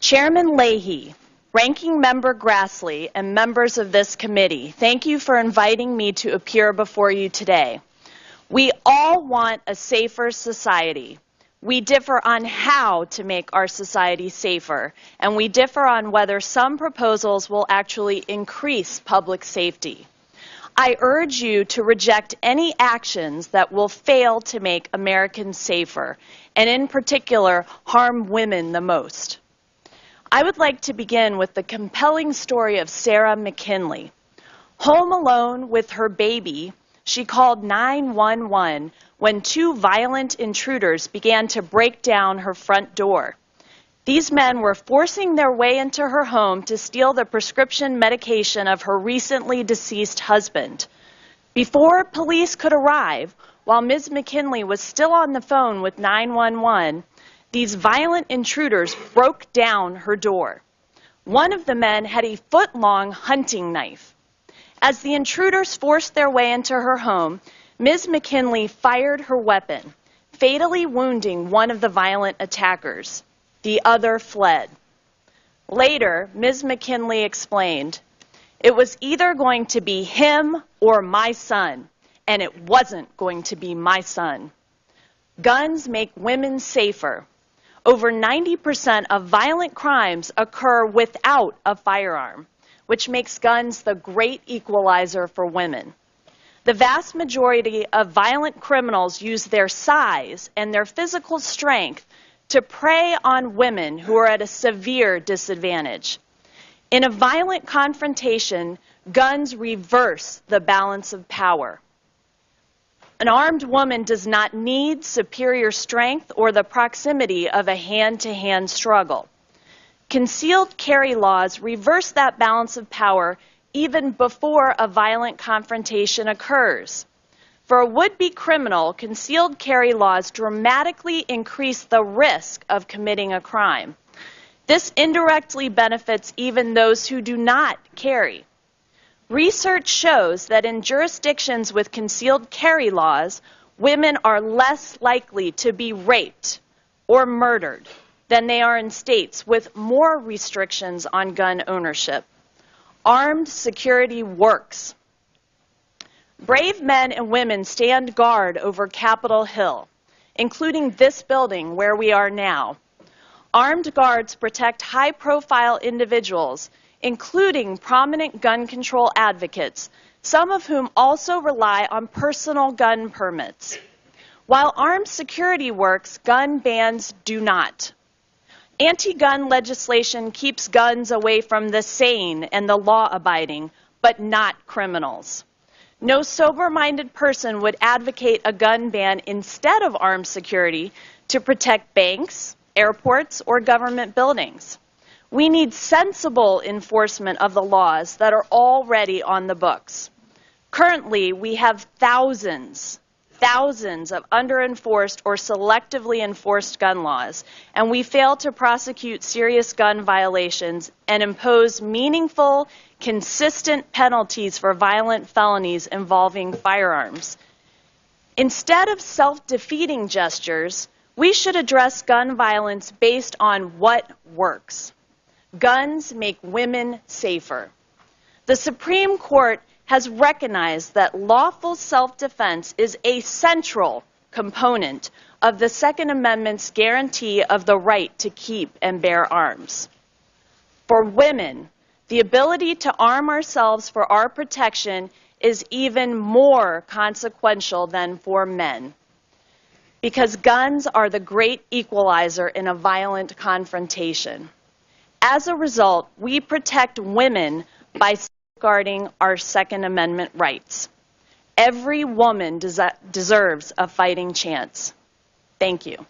Chairman Leahy, Ranking Member Grassley, and members of this committee, thank you for inviting me to appear before you today. We all want a safer society. We differ on how to make our society safer, and we differ on whether some proposals will actually increase public safety. I urge you to reject any actions that will fail to make Americans safer, and in particular, harm women the most. I would like to begin with the compelling story of Sarah McKinley. Home alone with her baby, she called 911 when two violent intruders began to break down her front door. These men were forcing their way into her home to steal the prescription medication of her recently deceased husband. Before police could arrive, while Ms. McKinley was still on the phone with 911, these violent intruders broke down her door. One of the men had a foot-long hunting knife. As the intruders forced their way into her home, Ms. McKinley fired her weapon, fatally wounding one of the violent attackers. The other fled. Later, Ms. McKinley explained, "It was either going to be him or my son, and it wasn't going to be my son." Guns make women safer. Over 90% of violent crimes occur without a firearm, which makes guns the great equalizer for women. The vast majority of violent criminals use their size and their physical strength to prey on women who are at a severe disadvantage. In a violent confrontation, guns reverse the balance of power. An armed woman does not need superior strength or the proximity of a hand-to-hand struggle. Concealed carry laws reverse that balance of power even before a violent confrontation occurs. For a would-be criminal, concealed carry laws dramatically increase the risk of committing a crime. This indirectly benefits even those who do not carry. Research shows that in jurisdictions with concealed carry laws, women are less likely to be raped or murdered than they are in states with more restrictions on gun ownership. Armed security works. Brave men and women stand guard over Capitol Hill, including this building where we are now. Armed guards protect high-profile individuals, including prominent gun control advocates, some of whom also rely on personal gun permits. While armed security works, gun bans do not. Anti-gun legislation keeps guns away from the sane and the law-abiding, but not criminals. No sober-minded person would advocate a gun ban instead of armed security to protect banks, airports, or government buildings. We need sensible enforcement of the laws that are already on the books. Currently, we have thousands of under-enforced or selectively enforced gun laws, and we fail to prosecute serious gun violations and impose meaningful, consistent penalties for violent felonies involving firearms. Instead of self-defeating gestures, we should address gun violence based on what works. Guns make women safer. The Supreme Court has recognized that lawful self-defense is a central component of the Second Amendment's guarantee of the right to keep and bear arms. For women, the ability to arm ourselves for our protection is even more consequential than for men, because guns are the great equalizer in a violent confrontation. As a result, we protect women by safeguarding our Second Amendment rights. Every woman deserves a fighting chance. Thank you.